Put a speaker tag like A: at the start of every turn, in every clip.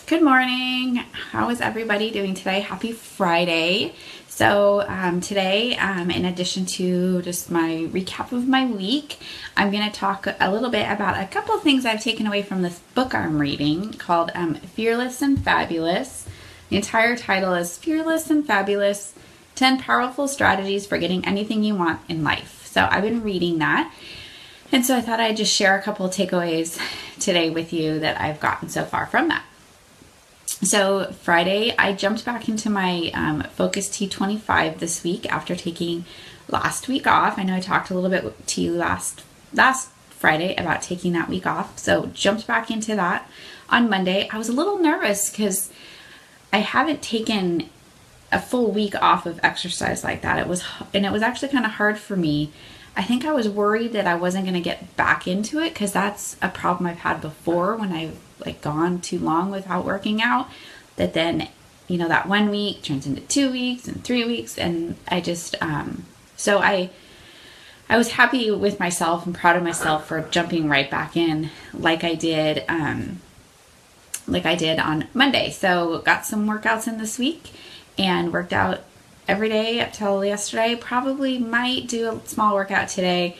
A: Good morning. How is everybody doing today? Happy Friday. So today, in addition to just my recap of my week, I'm going to talk a little bit about a couple of things I've taken away from this book I'm reading called Fearless and Fabulous. The entire title is Fearless and Fabulous, 10 Powerful Strategies for Getting Anything You Want in Life. So I've been reading that. And so I thought I'd just share a couple of takeaways today with you that I've gotten so far from that. So Friday, I jumped back into my Focus T25 this week after taking last week off. I know I talked a little bit to you last Friday about taking that week off. So jumped back into that on Monday. I was a little nervous because I haven't taken a full week off of exercise like that. It was actually kind of hard for me. I think I was worried that I wasn't going to get back into it because that's a problem I've had before when I've gone too long without working out, that then, that 1 week turns into 2 weeks and 3 weeks. And I just, so I was happy with myself and proud of myself for jumping right back in like I did on Monday. So got some workouts in this week and worked out every day up till yesterday. Probably might do a small workout today.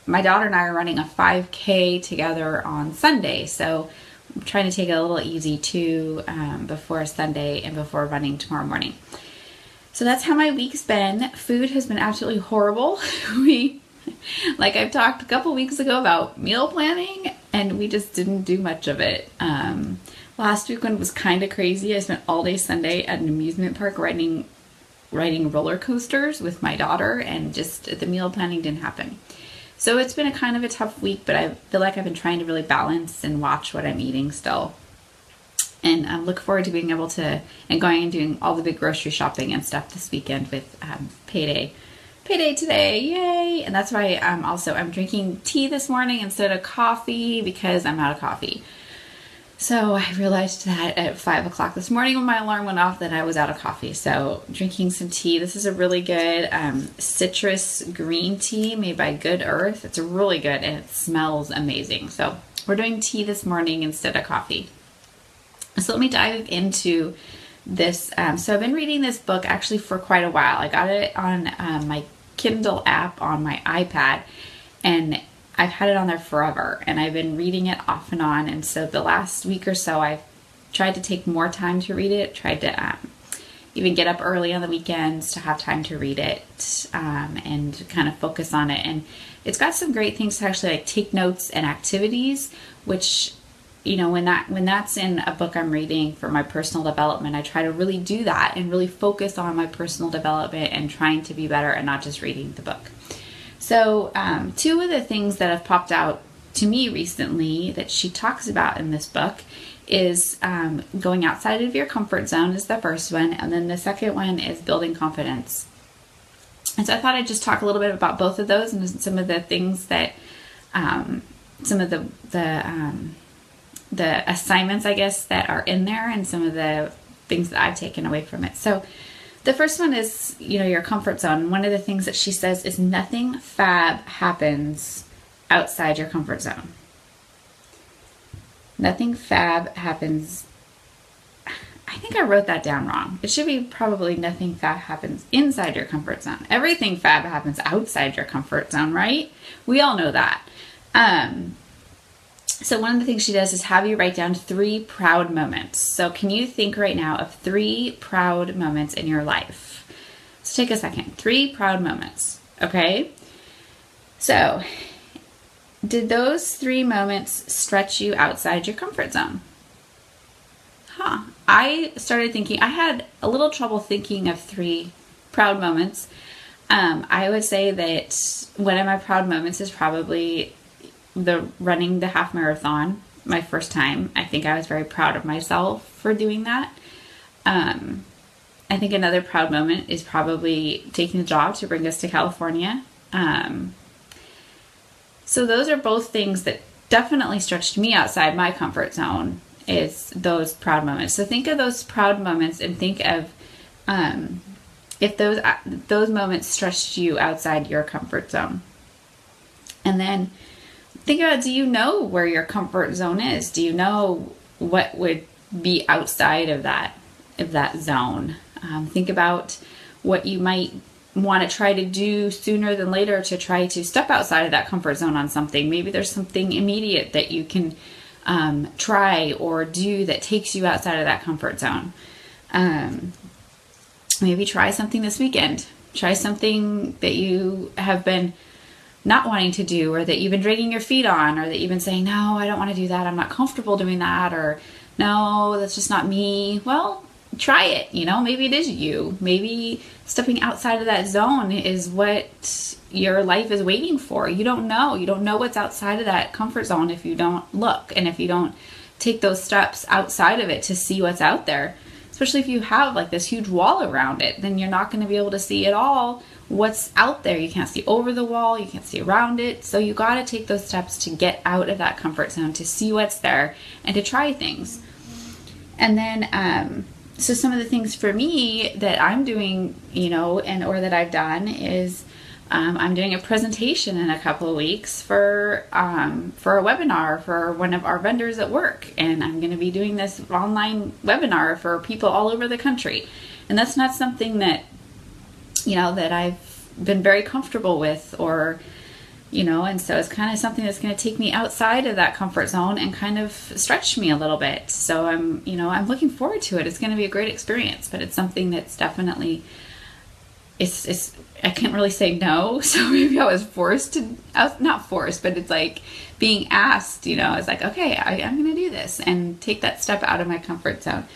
A: My daughter and I are running a 5K together on Sunday, so I'm trying to take it a little easy too before Sunday and before running tomorrow morning. So that's how my week's been. Food has been absolutely horrible. Like I've talked a couple weeks ago about meal planning, and we just didn't do much of it. Last weekend was kind of crazy. I spent all day Sunday at an amusement park riding roller coasters with my daughter, and just the meal planning didn't happen. So it's been a kind of a tough week, but I feel like I've been trying to really balance and watch what I'm eating still. And I look forward to being able to, and going and doing all the big grocery shopping and stuff this weekend with payday today, yay! And that's why I'm drinking tea this morning instead of coffee because I'm out of coffee. So I realized that at 5 o'clock this morning when my alarm went off that I was out of coffee. So drinking some tea. This is a really good citrus green tea made by Good Earth. It's really good and it smells amazing. So we're doing tea this morning instead of coffee. So let me dive into this. So I've been reading this book actually for quite a while. I got it on my Kindle app on my iPad, and I've had it on there forever, and I've been reading it off and on. And so the last week or so, I've tried to take more time to read it, tried to even get up early on the weekends to have time to read it and kind of focus on it. And it's got some great things to actually take notes and activities, which, when that's in a book I'm reading for my personal development, I try to really do that and really focus on my personal development and trying to be better and not just reading the book. So two of the things that have popped out to me recently that she talks about in this book is going outside of your comfort zone is the first one, and then the second one is building confidence. And so I thought I'd just talk a little bit about both of those and some of the things that, some of the assignments, I guess, that are in there, and some of the things that I've taken away from it. So the first one is, your comfort zone. One of the things that she says is nothing fab happens outside your comfort zone. Nothing fab happens. I think I wrote that down wrong. It should be probably nothing fab happens inside your comfort zone. Everything fab happens outside your comfort zone, right? We all know that. So one of the things she does is have you write down 3 proud moments. So can you think right now of 3 proud moments in your life? So take a second. 3 proud moments. Okay? So did those 3 moments stretch you outside your comfort zone? I started thinking, I had a little trouble thinking of 3 proud moments. I would say that one of my proud moments is probably running the half marathon, my first time. I think I was very proud of myself for doing that. I think another proud moment is probably taking the job to bring us to California. So those are both things that definitely stretched me outside my comfort zone, is those proud moments. So think of those proud moments and think of if those moments stretched you outside your comfort zone. And then think about, do you know where your comfort zone is? Do you know what would be outside of that zone. Think about what you might want to try to do sooner than later to try to step outside of that comfort zone on something. Maybe there's something immediate that you can try or do that takes you outside of that comfort zone. Maybe try something this weekend. Try something that you have been not wanting to do, or that you've been dragging your feet on, or that you've been saying, no, I don't want to do that. I'm not comfortable doing that. Or no, that's just not me. Well, try it. Maybe it is you. Maybe stepping outside of that zone is what your life is waiting for. You don't know. You don't know what's outside of that comfort zone if you don't look, and if you don't take those steps outside of it to see what's out there. Especially if you have like this huge wall around it, then you're not going to be able to see at all what's out there. You can't see over the wall, you can't see around it. So you got to take those steps to get out of that comfort zone, to see what's there and to try things. And then, so some of the things for me that I'm doing, or that I've done is, I'm doing a presentation in a couple of weeks for a webinar for one of our vendors at work. And I'm going to be doing this online webinar for people all over the country. And that's not something that, that I've been very comfortable with, or, and so it's kind of something that's going to take me outside of that comfort zone and kind of stretch me a little bit. So I'm looking forward to it. It's going to be a great experience, but it's something that's definitely, I can't really say no. So maybe I was not forced, but it's like being asked, it's like, okay, I'm going to do this and take that step out of my comfort zone.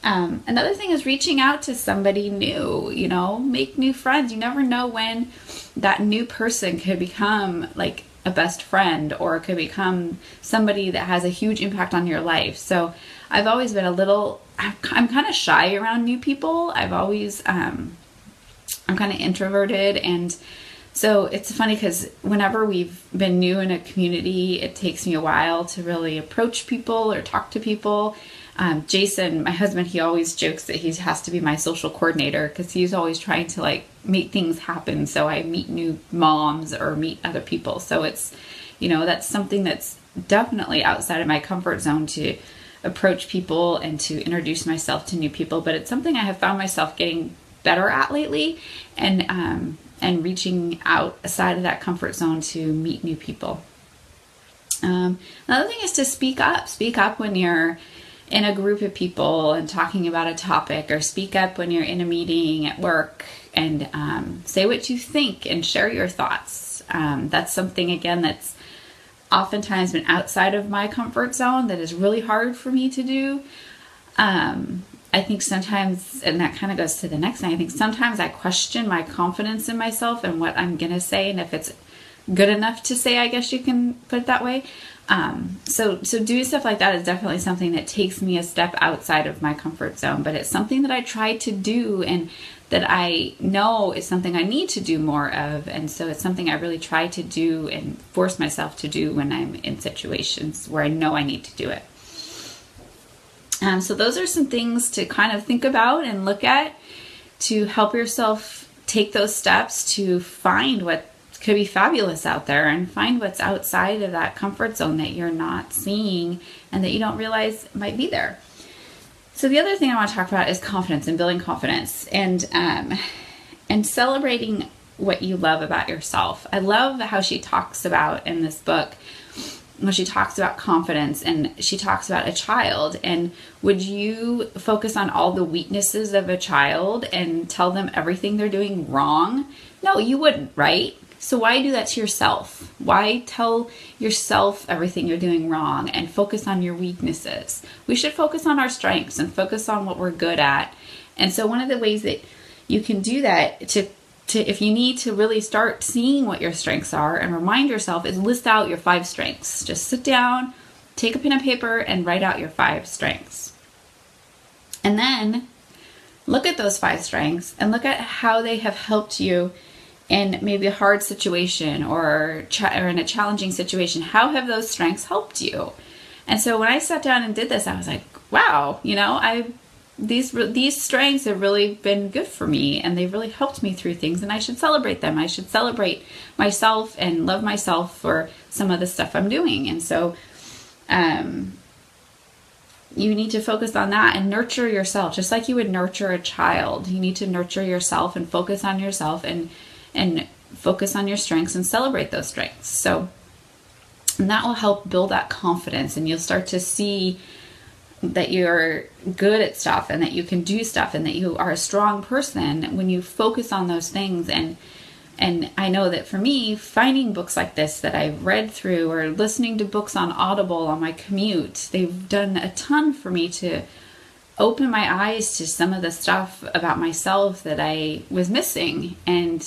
A: Another thing is reaching out to somebody new, make new friends. You never know when that new person could become like a best friend, or could become somebody that has a huge impact on your life. So I've always been I'm kind of shy around new people. I'm kind of introverted, and so it's funny because whenever we've been new in a community, it takes me a while to really approach people or talk to people. Jason, my husband, he always jokes that he has to be my social coordinator because he's always trying to like make things happen. So I meet new moms or meet other people. So it's, that's something that's definitely outside of my comfort zone, to approach people and to introduce myself to new people. But it's something I have found myself getting better at lately, and reaching outside of that comfort zone to meet new people. Another thing is to speak up when you're in a group of people and talking about a topic, or speak up when you're in a meeting at work and say what you think and share your thoughts. That's something, again, that's oftentimes been outside of my comfort zone that is really hard for me to do. I think sometimes, and that kind of goes to the next thing, I think sometimes I question my confidence in myself and what I'm going to say, and if it's good enough to say, I guess you can put it that way. So doing stuff like that is definitely something that takes me a step outside of my comfort zone, but it's something that I try to do, and that I know is something I need to do more of. And so it's something I really try to do and force myself to do when I'm in situations where I know I need to do it. So those are some things to kind of think about and look at to help yourself take those steps to find what could be fabulous out there, and find what's outside of that comfort zone that you're not seeing and that you don't realize might be there. So the other thing I want to talk about is confidence and building confidence, and celebrating what you love about yourself. I love how she talks about in this book, when she talks about confidence, and she talks about a child, and would you focus on all the weaknesses of a child and tell them everything they're doing wrong? No, you wouldn't, right? So why do that to yourself? Why tell yourself everything you're doing wrong and focus on your weaknesses? We should focus on our strengths and focus on what we're good at. And so one of the ways that you can do that to if you need to really start seeing what your strengths are and remind yourself, is list out your 5 strengths. Just sit down, take a pen and paper, and write out your 5 strengths. And then look at those 5 strengths and look at how they have helped you in maybe a hard situation or in a challenging situation. How have those strengths helped you? And so when I sat down and did this, I was like, wow, these strengths have really been good for me, and they've really helped me through things, and I should celebrate them. I should celebrate myself and love myself for some of the stuff I'm doing. And so, you need to focus on that and nurture yourself, just like you would nurture a child. You need to nurture yourself and focus on yourself and focus on your strengths and celebrate those strengths. So, and that will help build that confidence, and you'll start to see that you're good at stuff and that you can do stuff and that you are a strong person when you focus on those things. And I know that for me, finding books like this that I've read through, or listening to books on Audible on my commute, they've done a ton for me to open my eyes to some of the stuff about myself that I was missing, and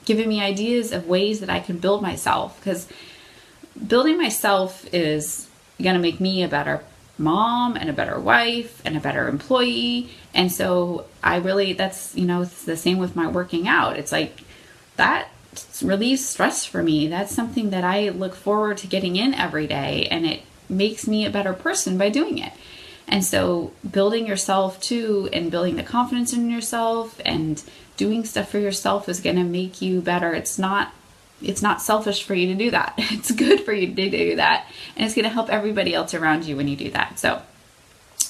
A: giving me ideas of ways that I can build myself, because building myself is going to make me a better mom and a better wife and a better employee. And so that's, it's the same with my working out. It's like that relieves stress for me. That's something that I look forward to getting in every day, and it makes me a better person by doing it. And so building yourself too, and building the confidence in yourself and doing stuff for yourself is going to make you better. It's not selfish for you to do that. It's good for you to do that. And it's going to help everybody else around you when you do that. So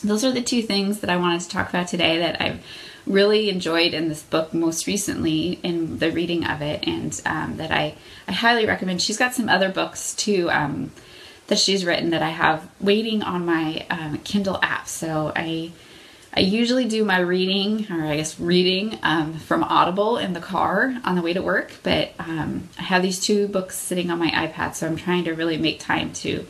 A: those are the two things that I wanted to talk about today that I've really enjoyed in this book most recently in the reading of it, and that I highly recommend. She's got some other books too that she's written that I have waiting on my Kindle app. So I usually do my reading from Audible in the car on the way to work, but I have these two books sitting on my iPad, so I'm trying to really make time to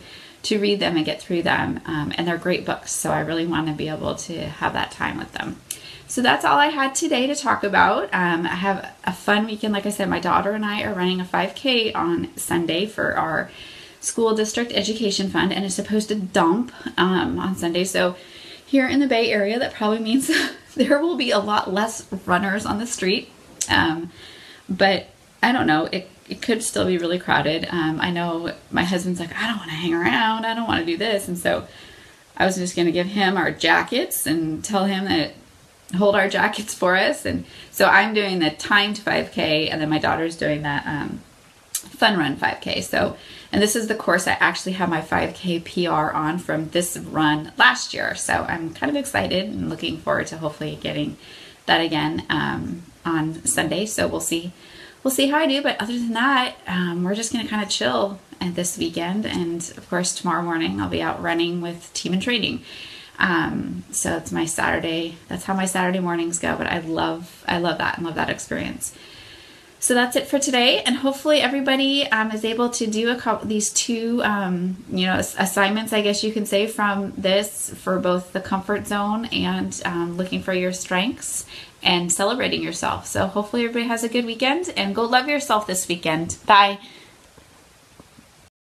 A: read them and get through them, and they're great books, so I really want to be able to have that time with them. So that's all I had today to talk about. I have a fun weekend. Like I said, my daughter and I are running a 5K on Sunday for our school district education fund, and it's supposed to dump on Sunday. So here in the Bay Area, that probably means there will be a lot less runners on the street. But I don't know, it could still be really crowded. I know my husband's like, I don't want to hang around. I don't want to do this. And so I was just going to give him our jackets and tell him that hold our jackets for us. And so I'm doing the timed 5K, and then my daughter's doing that Fun Run 5K. So, and this is the course I actually have my 5K PR on from this run last year. So I'm kind of excited and looking forward to hopefully getting that again on Sunday. So we'll see how I do. But other than that, we're just going to kind of chill this weekend. And of course, tomorrow morning I'll be out running with Team in Training. So it's my Saturday. That's how my Saturday mornings go. But I love that and love that experience. So that's it for today, and hopefully everybody is able to do these two, assignments, I guess you can say, from this for both the comfort zone and looking for your strengths and celebrating yourself. So hopefully everybody has a good weekend, and go love yourself this weekend. Bye.